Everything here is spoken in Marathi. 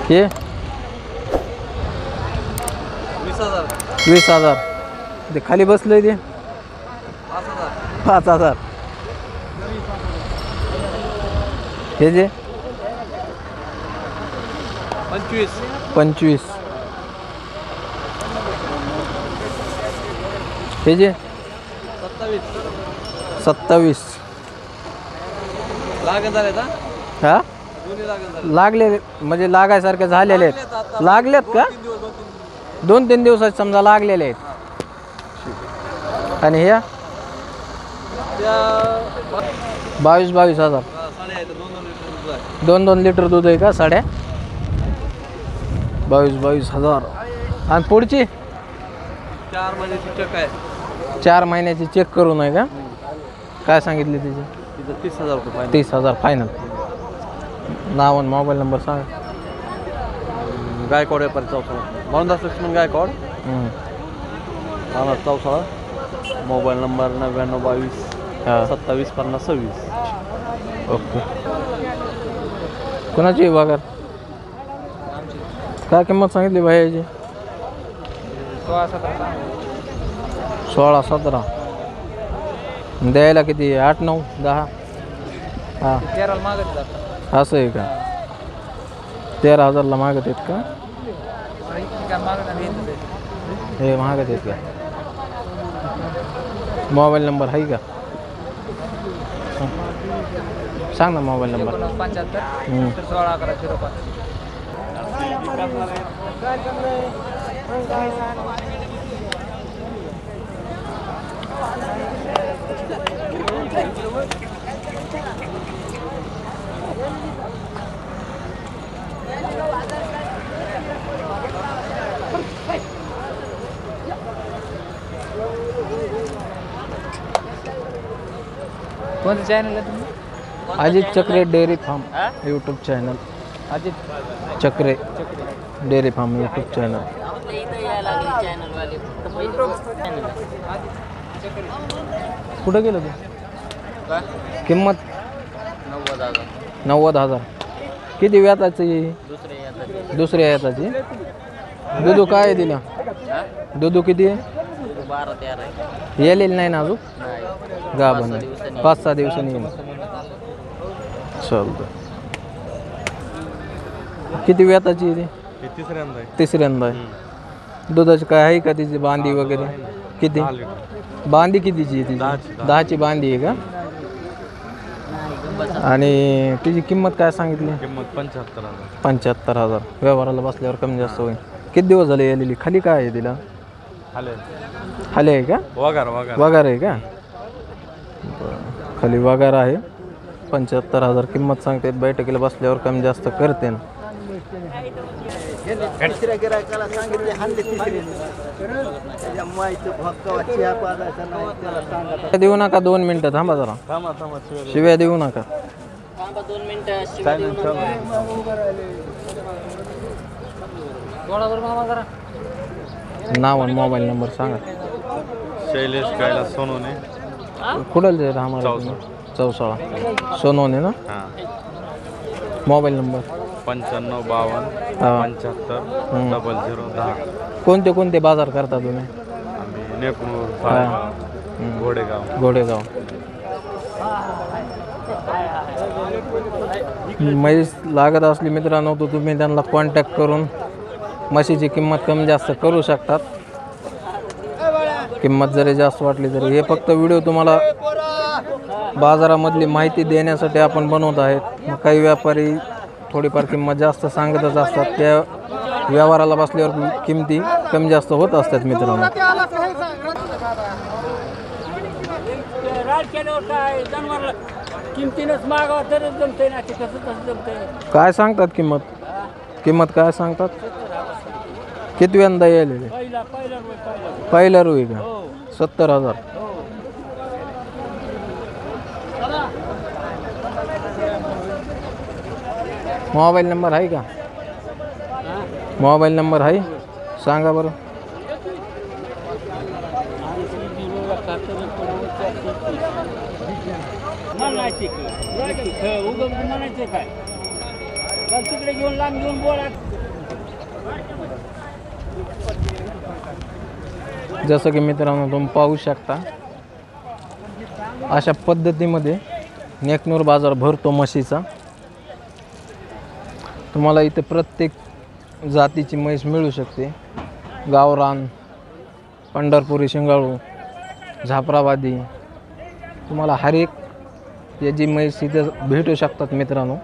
हे 20,000 ते खाली बसलंय ते 5,000 हे जे 25 हे जे 27 हा लागले म्हणजे लागायसारखे झालेले आहेत लागलेत का 2-3 दिवसात समजा लागलेले आहेत आणि ह्या 22,000 2 लिटर दूध आहे का साड्या 22,000 आणि पुढची 4 महिन्याची चेक करून आहे का काय सांगितले तिचे 30,000 रुपये 30,000 फायनल नाव आणि मोबाईल नंबर सांगा गायकवाड व्यापारी चौसाळा मोहनदास लक्ष्मण गायकवाड राहणार चौसाळा मोबाईल नंबर 9922 275026 ओके कोणाची वागर काय किंमत सांगितली भाई 16-17 द्यायला किती 8-9-10 हां असं आहे का 13,000ला मागत आहेत का हे मागत आहेत का मोबाईल नंबर आहे का सांग ना मोबाईल नंबर 75 कोणतं चॅनल आहे तुम्ही Ajit Chakre dairy farm YouTube channel Ajit Chakre dairy farm YouTube channel कुठं गेलं तू किंमत 90,000 किती व्याताची दुसऱ्या याताची दुधू काय आहे तिला दुधू किती आहे 12-13 येलेलं नाही ना अजून गाभण 5-6 दिवसांनी येईल चालतं किती व्याताची आहे ती तिसऱ्यांदा आहे दुधाची काय आहे का तिची बांधी वगैरे किती बांधी कितीची आहे तिची 10ची बांधी आहे का आणि तिची किंमत काय सांगितली 75,000 व्यवहाराला बसल्यावर कमी जास्त होईल किती दिवस झाले आलेली खाली काय आहे तिला खाली आहे का वगार आहे का खाली वगार आहे 75,000 किंमत सांगते बैठकीला बसल्यावर कमी जास्त करते ना देऊ नका 2 मिनिटं थांबा जरा शिव्या देऊ नका 2 मिनिटं नाव आणि मोबाईल नंबर सांगा शैलेश कैलास सोनवणे कुठं आम्हाला चौसाळा सोनवणे ना मोबाईल नंबर 9552 75 0010 कोणते बाजार करता तुम्ही आम्ही नेकनूर घोडेगाव म्हैस लागत असली मित्रांनो तर तुम्ही त्यांना कॉन्टॅक्ट करून म्हशीची किंमत कमी जास्त करू शकतात किंमत जरी जास्त वाटली तरी हे फक्त व्हिडिओ तुम्हाला बाजारामधली माहिती देण्यासाठी आपण बनवत आहेत काही व्यापारी थोडीफार किंमत जास्त सांगतच असतात त्या व्यवहाराला बसल्यावर किमती कमी जास्त होत असतात मित्रांनो काय सांगतात किंमत काय सांगतात कितव्यांदा यायले पहिला रुई का 70,000 मोबाईल नंबर आहे का मोबाईल नंबर आहे सांगा बरं तिकडे घेऊन लांब घेऊन बोला जसं की मित्रांनो तुम्ही पाहू शकता अशा पद्धतीमध्ये नेकनूर बाजार भरतो म्हशीचा. तुम्हाला इथे प्रत्येक जातीची म्हैस मिळू शकते. गावरान, पंढरपुरी शिंगाळू, झापराबादी, तुम्हाला हर एक याची म्हैस इथे भेटू शकतात मित्रांनो.